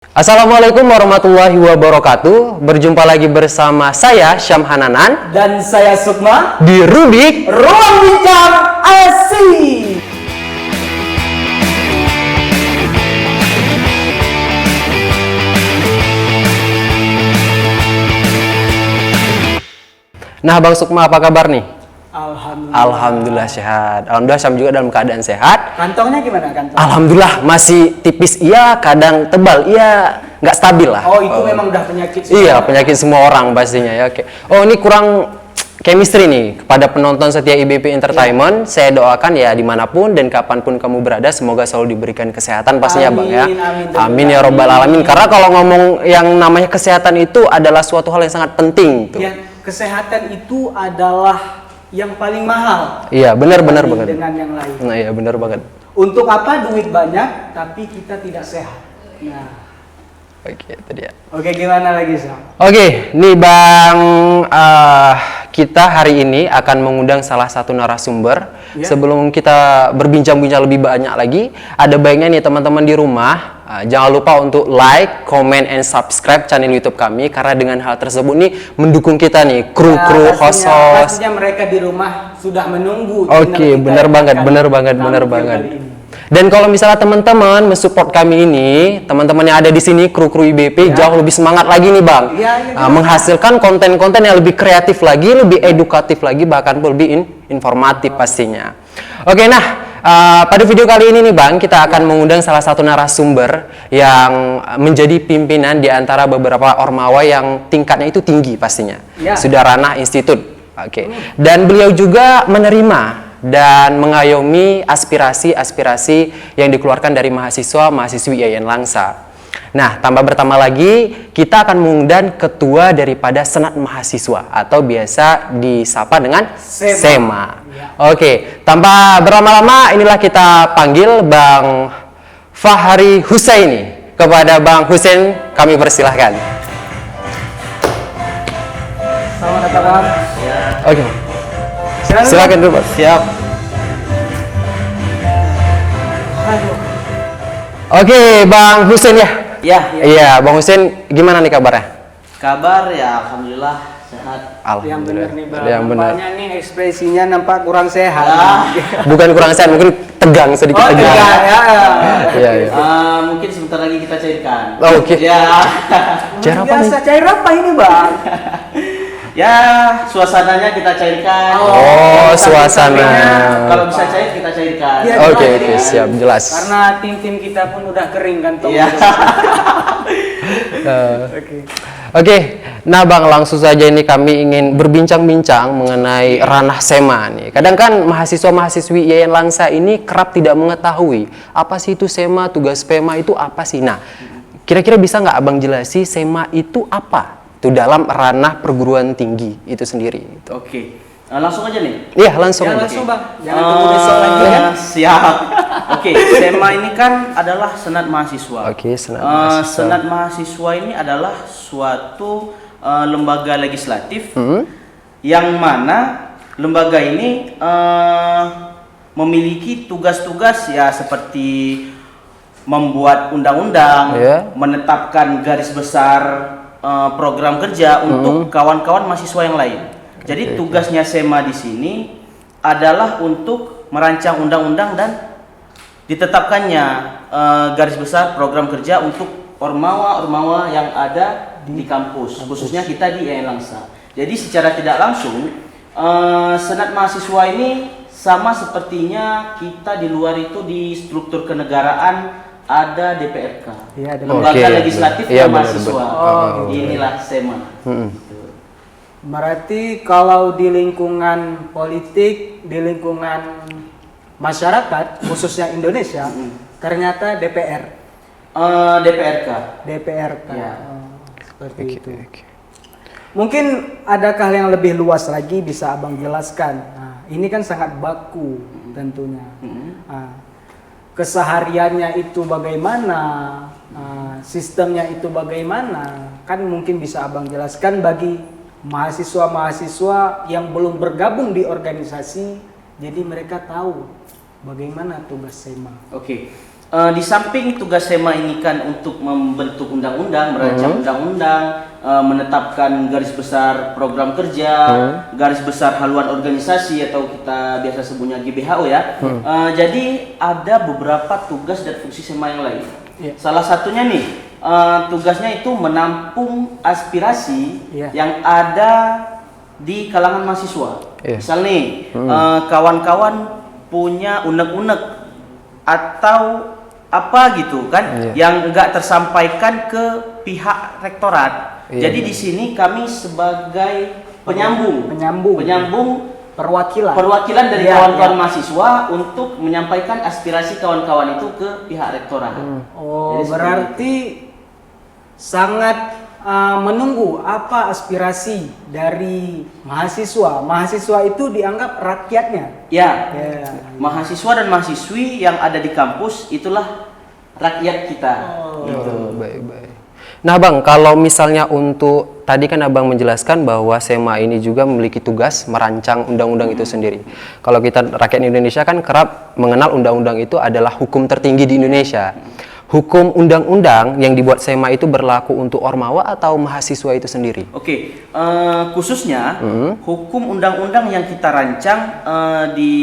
Assalamualaikum warahmatullahi wabarakatuh. Berjumpa lagi bersama saya Syam Hananan dan saya Sukma di Rubik Ruang Bincang Asik. Nah, Bang Sukma, apa kabar nih? Alhamdulillah sehat. Alhamdulillah Syam juga dalam keadaan sehat. Kantongnya gimana kantong? Alhamdulillah masih tipis iya, kadang tebal iya, nggak stabil lah. Oh, itu memang udah penyakit semua. Iya, penyakit semua orang pastinya ya. Oke. Oh, ini kurang chemistry nih kepada penonton setia IBP Entertainment. Ya. Saya doakan ya dimanapun dan kapanpun kamu berada, semoga selalu diberikan kesehatan pastinya, Bang ya. Amin ya robbal alamin. Karena kalau ngomong yang namanya kesehatan itu adalah suatu hal yang sangat penting tuh. Ya, kesehatan itu adalah yang paling mahal. Iya, benar banget. Dengan yang lain. Nah, iya benar banget. Untuk apa duit banyak tapi kita tidak sehat? Nah. Oke, itu dia. Oke, gimana lagi, Sam? Oke, nih Bang, kita hari ini akan mengundang salah satu narasumber. Ya. Sebelum kita berbincang-bincang lebih banyak lagi, ada baiknya nih teman-teman di rumah, jangan lupa untuk like, comment, and subscribe channel YouTube kami, karena dengan hal tersebut nih mendukung kita nih, kru-kru, host-host. Pastinya mereka di rumah sudah menunggu. Oke, benar banget. Dan kalau misalnya teman-teman mensupport kami ini, teman-teman yang ada di sini, kru-kru IBP jauh lebih semangat lagi nih, Bang. Menghasilkan konten-konten yang lebih kreatif lagi, lebih edukatif lagi, bahkan lebih informatif pastinya. Oke, nah pada video kali ini nih, Bang, kita akan mengundang salah satu narasumber yang menjadi pimpinan di antara beberapa ormawa yang tingkatnya itu tinggi pastinya. Sudah ranah institut. Oke. Dan beliau juga menerima dan mengayomi aspirasi-aspirasi yang dikeluarkan dari mahasiswa-mahasiswi IAIN Langsa. Nah, bertambah lagi, kita akan mengundang ketua daripada Senat Mahasiswa atau biasa disapa dengan SEMA. Oke, tanpa berlama-lama, inilah kita panggil Bang Fahri Husaini. Kepada Bang Husain, kami persilahkan. Selamat datang. Oke. Silakan dulu, Pak. Siap. Oke, Bang Husain ya. Iya, Bang Husain, gimana nih kabarnya? Kabar ya, alhamdulillah sehat. Alhamdulillah. Yang benar nih ekspresinya nampak kurang sehat. Bukan kurang sehat, mungkin tegang sedikit tegang. Iya. Mungkin sebentar lagi kita cairkan. Oke. Ya. Cair apa nih? Cair apa ini, Bang? Ya, suasananya kita cairkan. Oh, suasana. Kalau bisa cair kita cairkan. Ya, Oke, siap, jelas. Karena tim-tim kita pun udah kering kan, Iya. Oke, nah Bang, langsung saja ini kami ingin berbincang-bincang mengenai ranah SEMA nih. Kadang kan mahasiswa-mahasiswi IAIN Langsa ini kerap tidak mengetahui apa sih itu SEMA, tugas SEMA itu apa sih. Nah, kira-kira bisa nggak Abang jelasi SEMA itu apa? Itu dalam ranah perguruan tinggi itu sendiri. Oke. Langsung aja nih? Iya, langsung aja. Langsung, Bang. Jangan tunggu besok lagi kan? Siap. Oke, SEMA ini kan adalah Senat Mahasiswa. Oke, Senat Mahasiswa. Senat Mahasiswa ini adalah suatu lembaga legislatif yang mana lembaga ini memiliki tugas-tugas ya seperti membuat undang-undang, menetapkan garis besar program kerja untuk kawan-kawan mahasiswa yang lain. Jadi tugasnya SEMA di sini adalah untuk merancang undang-undang dan ditetapkannya garis besar program kerja untuk ormawa-ormawa yang ada di kampus, khususnya kita di IAIN Langsa. Jadi secara tidak langsung Senat Mahasiswa ini sama sepertinya kita di luar itu di struktur kenegaraan ada DPRK, lembaga legislatif mahasiswa. Inilah SEMA. Berarti kalau di lingkungan politik, di lingkungan masyarakat, khususnya Indonesia, ternyata DPR. DPRK. Ya. Seperti itu. Mungkin adakah yang lebih luas lagi bisa Abang jelaskan? Nah, ini kan sangat baku tentunya. Kesehariannya itu bagaimana, sistemnya itu bagaimana, kan mungkin bisa Abang jelaskan bagi mahasiswa-mahasiswa yang belum bergabung di organisasi, jadi mereka tahu bagaimana tugas SEMA. Oke. Di samping tugas SEMA ini kan untuk membentuk undang-undang, merancang undang-undang, menetapkan garis besar program kerja, garis besar haluan organisasi atau kita biasa sebutnya GBHO ya. Jadi ada beberapa tugas dan fungsi SEMA yang lain. Salah satunya nih tugasnya itu menampung aspirasi yang ada di kalangan mahasiswa. Misal nih kawan-kawan punya unek-unek atau apa gitu kan yang enggak tersampaikan ke pihak rektorat. Jadi di sini kami sebagai penyambung perwakilan dari kawan-kawan mahasiswa untuk menyampaikan aspirasi kawan-kawan itu ke pihak rektorat. Oh, berarti sangat menunggu apa aspirasi dari mahasiswa. Mahasiswa itu dianggap rakyatnya. Ya. Mahasiswa dan mahasiswi yang ada di kampus itulah rakyat kita. Gitu. Baik. Nah Bang, kalau misalnya untuk tadi kan Abang menjelaskan bahwa SEMA ini juga memiliki tugas merancang undang-undang itu sendiri. Kalau kita rakyat Indonesia kan kerap mengenal undang-undang itu adalah hukum tertinggi di Indonesia. Hukum undang-undang yang dibuat SEMA itu berlaku untuk ormawa atau mahasiswa itu sendiri? Oke, khususnya hukum undang-undang yang kita rancang di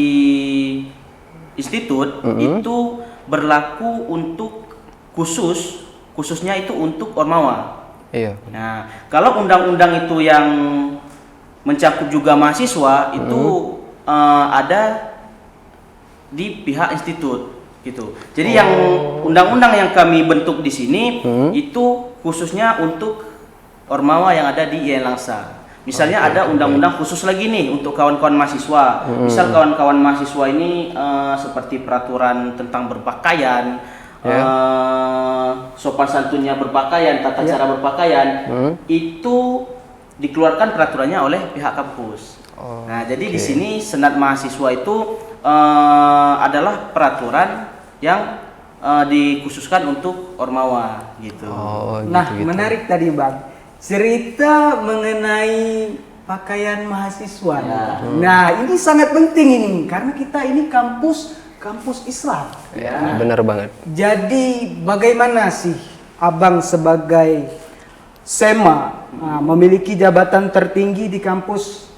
institut itu berlaku untuk khususnya itu untuk ormawa. Iya. Nah, kalau undang-undang itu yang mencakup juga mahasiswa itu ada di pihak institut. Gitu. Jadi yang undang-undang yang kami bentuk di sini itu khususnya untuk ormawa yang ada di IAIN Langsa. Misalnya ada undang-undang khusus lagi nih untuk kawan-kawan mahasiswa. Misal kawan-kawan mahasiswa ini seperti peraturan tentang berpakaian, sopan santunnya berpakaian, tata cara berpakaian, itu dikeluarkan peraturannya oleh pihak kampus. Nah, jadi di sini Senat Mahasiswa itu adalah peraturan yang dikhususkan untuk ormawa gitu. Nah, menarik tadi Bang, cerita mengenai pakaian mahasiswa. Nah, ini sangat penting ini karena kita ini kampus Islam. Benar banget. Jadi bagaimana sih Abang sebagai SEMA memiliki jabatan tertinggi di kampus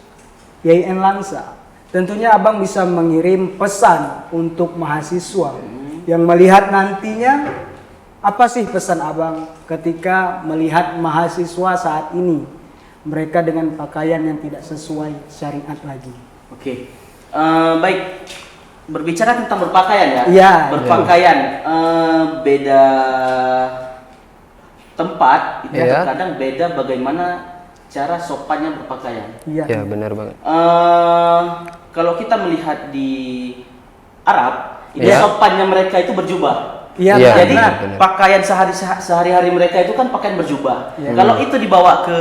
IAIN Langsa? Tentunya Abang bisa mengirim pesan untuk mahasiswa yang melihat nantinya. Apa sih pesan Abang ketika melihat mahasiswa saat ini mereka dengan pakaian yang tidak sesuai syariat lagi? Oke, baik, berbicara tentang berpakaian ya. Berpakaian beda tempat itu terkadang beda bagaimana cara sopannya berpakaian. Iya, benar banget. Kalau kita melihat di Arab, itu sopannya mereka itu berjubah. Jadi pakaian sehari-hari mereka itu kan pakaian berjubah. Kalau itu dibawa ke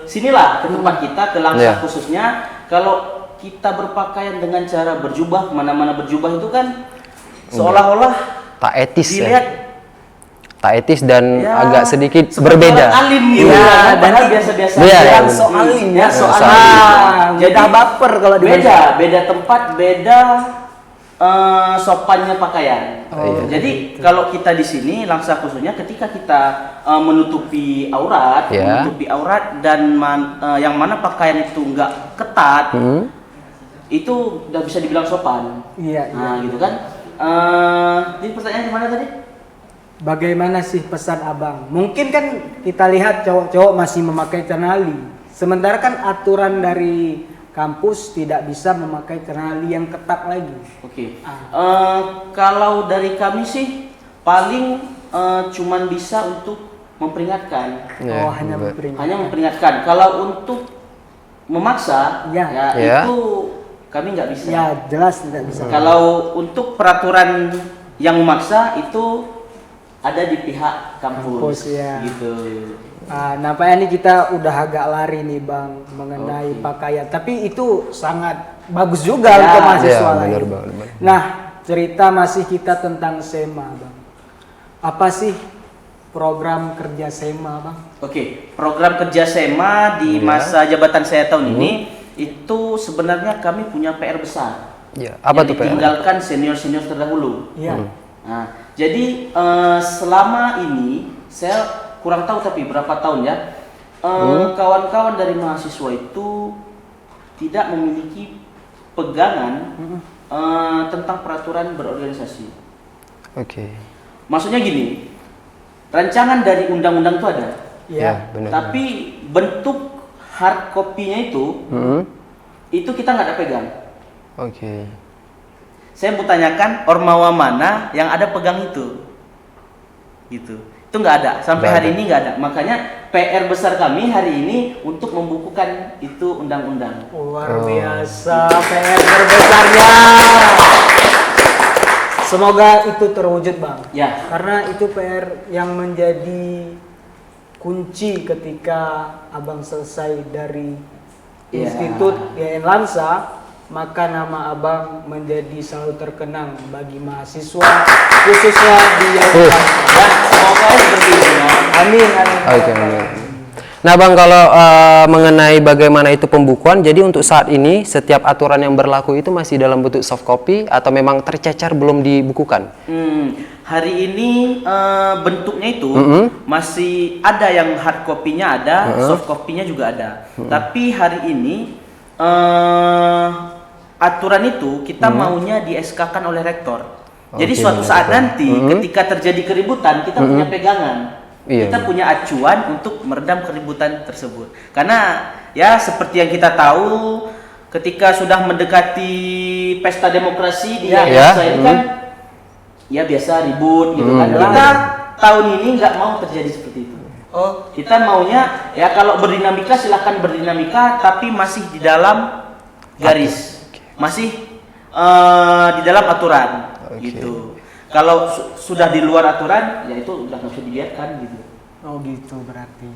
sinilah ke tempat kita, ke Langsa khususnya, kalau kita berpakaian dengan cara berjubah, kemana-mana berjubah itu kan seolah-olah tak etis dilihat tak etis dan agak sedikit berbeda. Alim gitu padahal biasa-biasa alim. Jadi baper kalau beda tempat, beda sopannya pakaian. Jadi kalau kita di sini Langsa khususnya ketika kita menutupi aurat dan yang mana pakaian itu enggak ketat, itu udah bisa dibilang sopan. Gitu kan. Jadi pertanyaan gimana tadi? Bagaimana sih pesan Abang? Mungkin kan kita lihat cowok-cowok masih memakai cenali, sementara kan aturan dari kampus tidak bisa memakai cenali yang ketat lagi. Kalau dari kami sih paling cuman bisa untuk memperingatkan. Hanya memperingatkan. Kalau untuk memaksa, itu kami nggak bisa. Jelas tidak bisa. Kalau untuk peraturan yang memaksa itu ada di pihak kampus gitu. Nampaknya ini kita udah agak lari nih Bang mengenai pakaian, tapi itu sangat bagus juga untuk mahasiswa lain. Nah, cerita masih kita tentang SEMA Bang. Apa sih program kerja SEMA Bang? Program kerja SEMA di masa jabatan saya tahun ini itu sebenarnya kami punya PR besar. Apa tuh PR? Ditinggalkan senior-senior terdahulu. Nah, jadi selama ini saya kurang tahu tapi berapa tahun ya, kawan-kawan dari mahasiswa itu tidak memiliki pegangan tentang peraturan berorganisasi. Oke. Maksudnya gini, rancangan dari undang-undang itu ada, Ya. benar. tapi bentuk hard copy-nya itu kita nggak ada pegang. Oke. Saya mau tanyakan ormawa mana yang ada pegang itu, gitu. Itu nggak ada sampai Nggak hari ada. ini nggak ada. Makanya PR besar kami hari ini untuk membukukan itu undang-undang. Luar biasa PR terbesarnya. Semoga itu terwujud, Bang. Ya. Karena itu PR yang menjadi kunci ketika Abang selesai dari Ya. Institut YN Lansa, maka nama Abang menjadi selalu terkenang bagi mahasiswa khususnya di YN Lansa. Dan semoga seperti itu. Ya. Amin, amin. Oke, amin. Nah Bang, kalau mengenai bagaimana itu pembukuan, jadi untuk saat ini setiap aturan yang berlaku itu masih dalam bentuk soft copy atau memang tercecer belum dibukukan? Hari ini bentuknya itu masih ada yang hard copy-nya ada, soft copy-nya juga ada. Tapi hari ini aturan itu kita maunya di SK-kan oleh rektor. Jadi Oke, suatu saat rektor. nanti ketika terjadi keributan kita punya pegangan. Iya, Kita punya acuan untuk meredam keributan tersebut. Karena ya seperti yang kita tahu ketika sudah mendekati pesta demokrasi di Ya. Indonesia ini kan ya biasa ribut gitu kan. Kita tahun ini nggak mau terjadi seperti itu. Oh, Kita maunya ya kalau berdinamika silahkan berdinamika tapi masih di dalam garis. Masih di dalam aturan gitu. Kalau sudah di luar aturan, ya itu udah nggak bisa dilihatkan gitu. oh gitu berarti.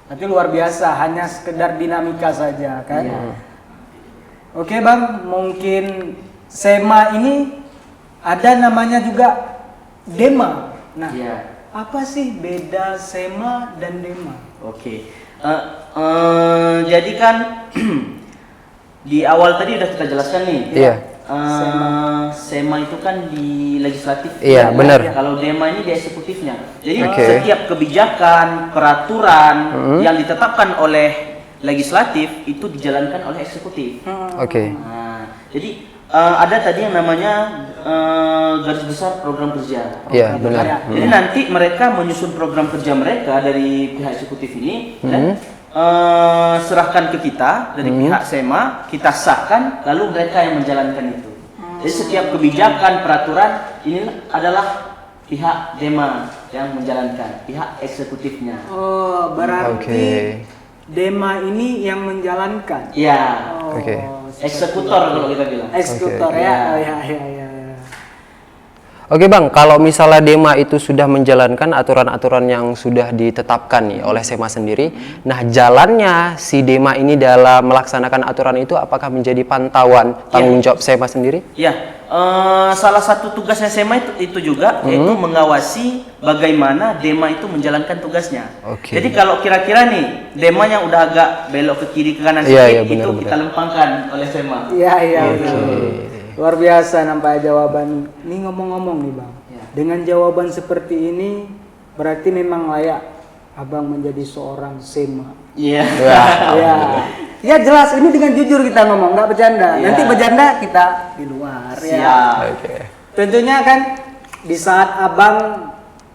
Berarti luar biasa, hanya sekedar dinamika saja kan? Iya. Oke Bang, mungkin SEMA ini ada namanya juga DEMA. Nah, Iya. apa sih beda SEMA dan DEMA? Oke. Jadi kan di awal tadi udah kita jelaskan nih. Iya. SEMA itu kan di legislatif. Iya, ya, benar. Kalau DEMA ini di eksekutifnya. Jadi Oke. setiap kebijakan, peraturan yang ditetapkan oleh legislatif itu dijalankan oleh eksekutif. Oke. Nah, jadi ada tadi yang namanya garis besar program kerja. Iya, Gitu benar. kan. Jadi nanti mereka menyusun program kerja mereka dari pihak eksekutif ini dan serahkan ke kita dari pihak SEMA, kita sahkan, lalu mereka yang menjalankan itu. Jadi setiap kebijakan, peraturan ini adalah pihak DEMA yang menjalankan, pihak eksekutifnya. Oh, berarti Oke. DEMA ini yang menjalankan. Ya, Oh, Oke. eksekutor kalau kita bilang. Eksekutor Oke. ya. Ya. Oh, ya. Oke Bang, kalau misalnya DEMA itu sudah menjalankan aturan-aturan yang sudah ditetapkan nih oleh SEMA sendiri, nah jalannya si DEMA ini dalam melaksanakan aturan itu apakah menjadi pantauan tanggung jawab SEMA sendiri? Ya, salah satu tugasnya SEMA itu juga yaitu mengawasi bagaimana DEMA itu menjalankan tugasnya. Oke. Jadi kalau kira-kira nih DEMA yang udah agak belok ke kiri ke kanan Iya, sedikit iya, itu benar, kita lempangkan oleh SEMA. Iya, betul. Luar biasa nampaknya jawaban. Ini ngomong-ngomong nih Bang. Ya. Dengan jawaban seperti ini berarti memang layak Abang menjadi seorang SEMA. Iya. Ya. Ya jelas ini dengan jujur kita ngomong, nggak bercanda. Iya. Nanti bercanda kita di luar ya. Siap. Oke. Tentunya kan di saat Abang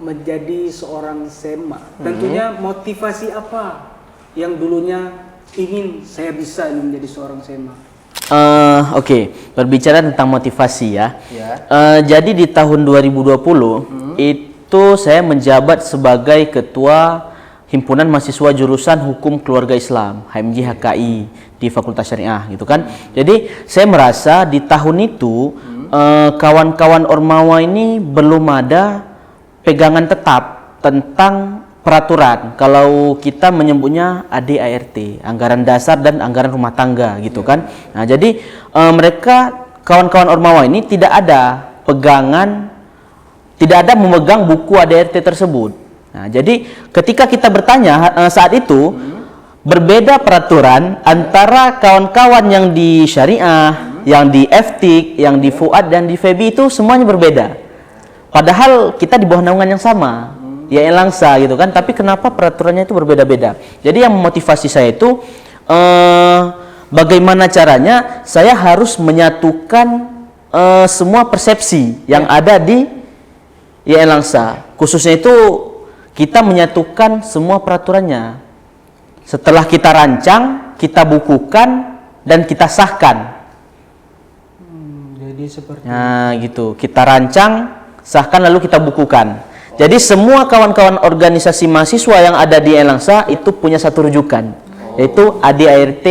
menjadi seorang SEMA, tentunya motivasi apa yang dulunya ingin saya bisa ini menjadi seorang SEMA? Oke, berbicara tentang motivasi ya. Ya. Jadi di tahun 2020 itu saya menjabat sebagai ketua Himpunan Mahasiswa Jurusan Hukum Keluarga Islam (HMJ HKI) di Fakultas Syariah gitu kan. Jadi saya merasa di tahun itu kawan-kawan Ormawa ini belum ada pegangan tetap tentang peraturan. Kalau kita menyebutnya ADART, anggaran dasar dan anggaran rumah tangga gitu kan. Nah, jadi mereka kawan-kawan Ormawa ini tidak ada pegangan, tidak ada memegang buku ADART tersebut. Nah, jadi ketika kita bertanya saat itu berbeda peraturan antara kawan-kawan yang di Syariah, yang di FTIK, yang di FUAD dan di FEBI itu semuanya berbeda. padahal kita di bawah naungan yang sama, YN Langsa gitu kan, tapi kenapa peraturannya itu berbeda-beda. Jadi yang memotivasi saya itu bagaimana caranya saya harus menyatukan semua persepsi yang ada di YN Langsa. Khususnya itu kita menyatukan semua peraturannya. Setelah kita rancang, kita bukukan, dan kita sahkan. Jadi seperti Nah gitu, kita rancang, sahkan, lalu kita bukukan. Jadi semua kawan-kawan organisasi mahasiswa yang ada di YN Langsa itu punya satu rujukan, yaitu ADART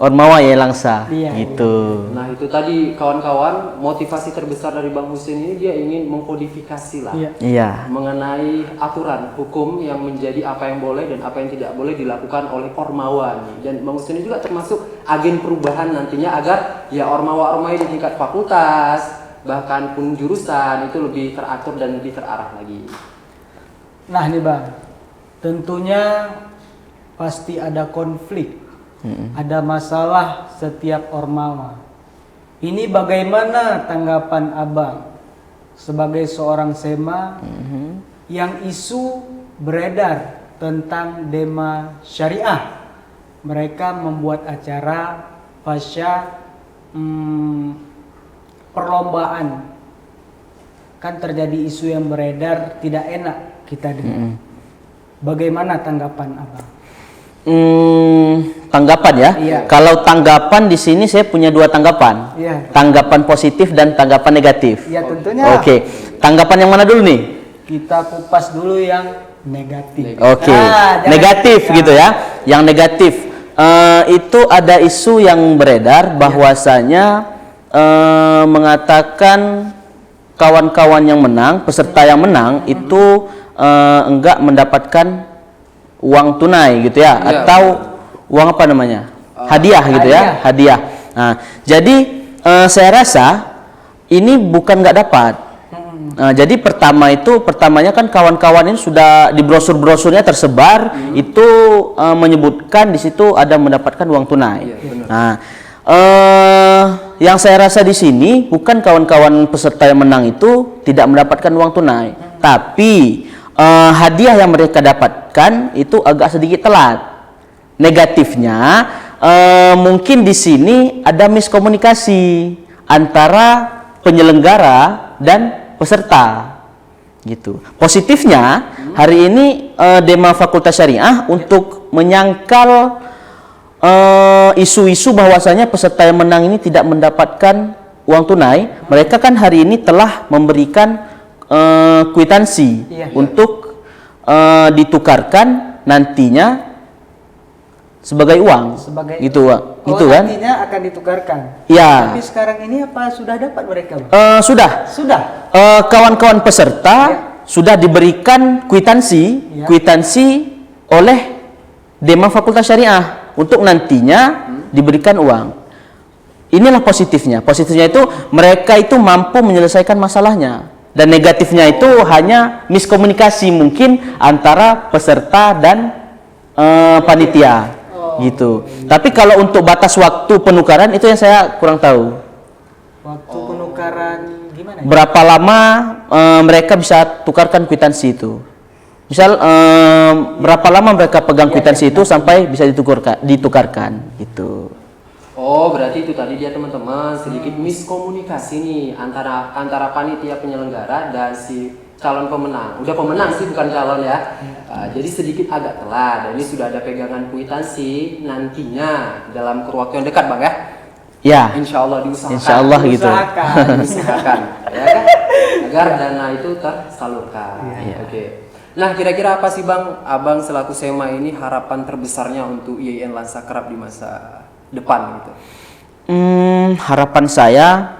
Ormawa YN Langsa. Iya. Gitu. Nah itu tadi kawan-kawan, motivasi terbesar dari Bang Husin ini dia ingin mengkodifikasi lah Iya. Iya. mengenai aturan hukum yang menjadi apa yang boleh dan apa yang tidak boleh dilakukan oleh Ormawa nih. Dan Bang Husin ini juga termasuk agen perubahan nantinya agar ya Ormawa-Ormawa di tingkat fakultas bahkan pun jurusan itu lebih teratur dan lebih terarah lagi. Nah nih Bang, tentunya pasti ada konflik, ada masalah setiap Ormawa. Ini bagaimana tanggapan Abang sebagai seorang SEMA yang isu beredar tentang Dema Syariah? Mereka membuat acara pasca perlombaan. Kan terjadi isu yang beredar tidak enak kita dengar. Bagaimana tanggapan Abang? Tanggapan ya. Iya. Kalau tanggapan di sini saya punya dua tanggapan. Iya. Tanggapan positif dan tanggapan negatif. Ya tentunya. Oke. Tanggapan yang mana dulu nih? Kita kupas dulu yang negatif. Oke. Jangan- Negatif gitu ya. Yang negatif itu ada isu yang beredar bahwasanya mengatakan kawan-kawan yang menang, peserta yang menang itu enggak mendapatkan uang tunai gitu ya, Iya, atau uang apa namanya, hadiah gitu ya, hadiah. Nah, jadi saya rasa ini bukan nggak dapat. Nah, jadi pertamanya kan kawan-kawan ini sudah di brosur-brosurnya tersebar itu menyebutkan di situ ada mendapatkan uang tunai. Nah, yang saya rasa di sini bukan kawan-kawan peserta yang menang itu tidak mendapatkan uang tunai, tapi hadiah yang mereka dapatkan itu agak sedikit telat. Negatifnya mungkin di sini ada miskomunikasi antara penyelenggara dan peserta gitu. Positifnya hari ini Dema Fakultas Syariah untuk menyangkal isu-isu bahwasanya peserta yang menang ini tidak mendapatkan uang tunai, mereka kan hari ini telah memberikan kwitansi untuk ditukarkan nantinya sebagai uang, gitu, gitu kan? Nantinya akan ditukarkan. Ya. Tapi sekarang ini apa sudah dapat mereka? Sudah. Sudah. Kawan-kawan peserta sudah diberikan kwitansi oleh Dema Fakultas Syariah untuk nantinya diberikan uang. Inilah positifnya. Positifnya itu mereka itu mampu menyelesaikan masalahnya. Dan negatifnya itu hanya miskomunikasi mungkin antara peserta dan panitia gitu. Tapi kalau untuk batas waktu penukaran itu yang saya kurang tahu. Waktu penukaran gimana? Berapa lama mereka bisa tukarkan kwitansi itu? Misal berapa lama mereka pegang kwitansi itu sampai bisa ditukarkan gitu. Oh, berarti itu tadi dia teman-teman sedikit miskomunikasi nih antara panitia penyelenggara dan si calon pemenang. Udah pemenang sih, bukan calon ya. Jadi sedikit agak telat. Dan ini sudah ada pegangan kwitansi nantinya dalam kurun waktu yang dekat, Bang ya. Ya. Insya Allah diusahakan. Insya Allah gitu. Diusahakan, ya kan? Agar dana itu tersalurkan. Oke. Nah, kira-kira apa sih Bang, Abang selaku SEMA ini harapan terbesarnya untuk YN Langsa Kerap di masa depan gitu? Harapan saya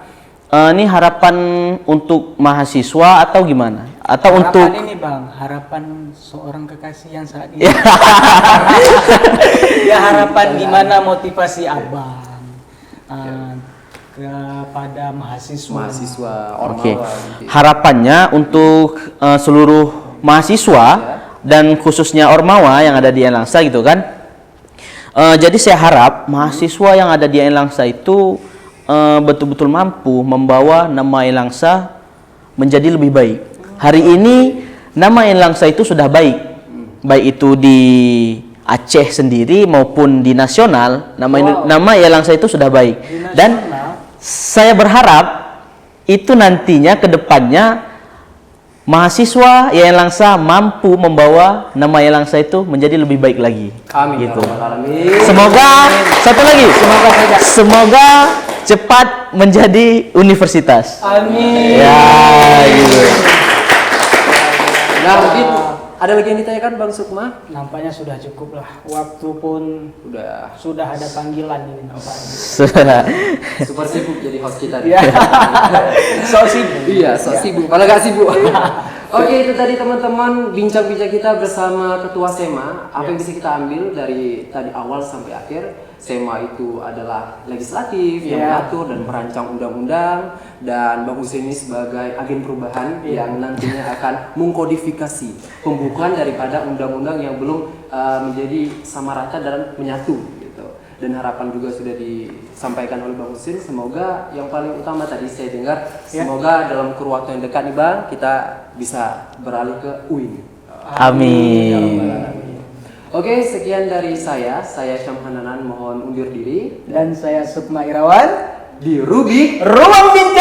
ini harapan untuk mahasiswa atau gimana? Atau Harapan untuk ini Bang, harapan seorang kekasih yang saat ini. Ya harapan gimana motivasi Abang kepada mahasiswa. Ormawa. Oke. Gitu. Harapannya untuk seluruh mahasiswa dan khususnya Ormawa yang ada di YN Langsa gitu kan. Jadi saya harap mahasiswa yang ada di YN Langsa itu betul-betul mampu membawa nama YN Langsa menjadi lebih baik. Hari ini nama Ain Langsa itu sudah baik, baik itu di Aceh sendiri maupun di nasional. Nama Ain Langsa itu sudah baik, dan saya berharap itu nantinya ke depannya mahasiswa Yayan Langsa mampu membawa nama Yayan Langsa itu menjadi lebih baik lagi. Amin. Gitu. Ya Rabbal Alamin. Semoga satu lagi. Semoga cepat menjadi universitas. Amin. Ya, gitu. Nah, mungkin ada lagi yang ditanyakan Bang Sukma? Nampaknya sudah cukup lah. Waktu pun sudah ada panggilan ini nampaknya. Super sibuk jadi host kita. Ya. So sibuk. Iya, so sibuk. Kalau nggak sibuk. Oke, itu tadi teman-teman bincang-bincang kita bersama Ketua SEMA. Apa yang bisa kita ambil dari tadi awal sampai akhir? SEMA itu adalah legislatif yang mengatur dan merancang undang-undang, dan Bang Hussein ini sebagai agen perubahan yang nantinya akan mengkodifikasi pembukaan daripada undang-undang yang belum menjadi sama rata dan menyatu gitu. Dan harapan juga sudah disampaikan oleh Bang Hussein, semoga yang paling utama tadi saya dengar, semoga dalam kurun waktu yang dekat nih Bang, kita bisa beralih ke UIN. Amin. Oke, sekian dari saya Syamhananan mohon undur diri. Dan saya Sukma Irawan Di Rubik Ruang Bincang.